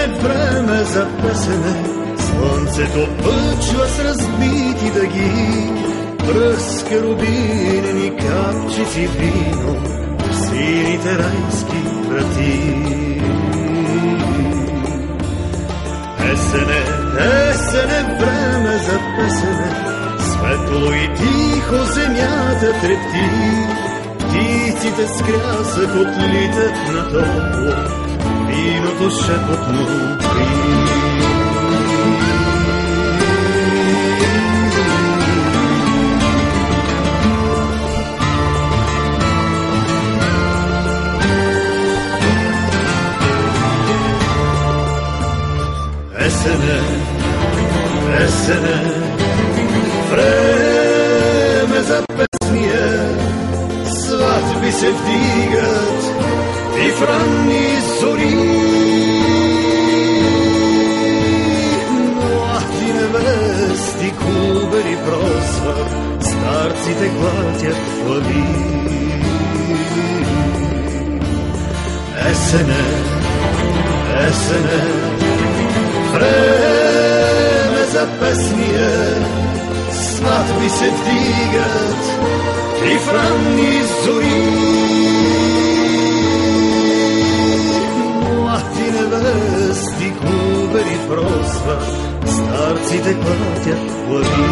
време за песене, слънцето пъчва с разбити дъги, пръска рубинени капчици вино в сините райски врати. Есене, есене, време за песене, светло и тихо земята трепти, птиците с крясък отлитат на топло, виното шепотно пи. Есене, есене, време за песния, сватби се вдигат и в ранни зори. Млади невести кубери просват, старците клатят глави. Есене, есене, време за песния, сватби се вдигат и в ранни зори. Млади невести кубери просват, старците клатят глави.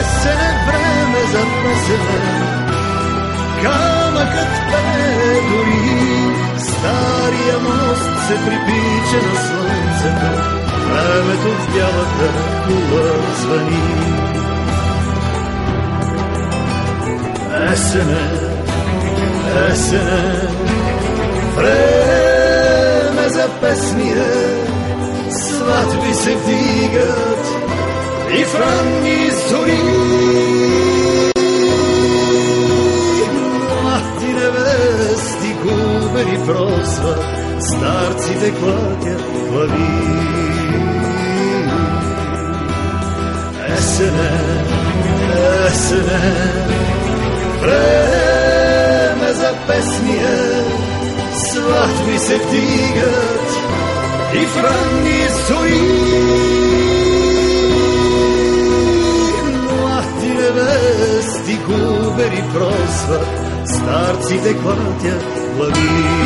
Есене, време за песене, камъкът пее дори, стария мост се припича на слънцето, времето в бялата кула звъни. Есене, есене, време за песния, сватби се вдигат и в ранни зори. Млади невести губери просват, старците клатят глави. Есене, есене, време за песния, сватби се вдигат и в ранни зори. Невести губери просват, старците клатят глави.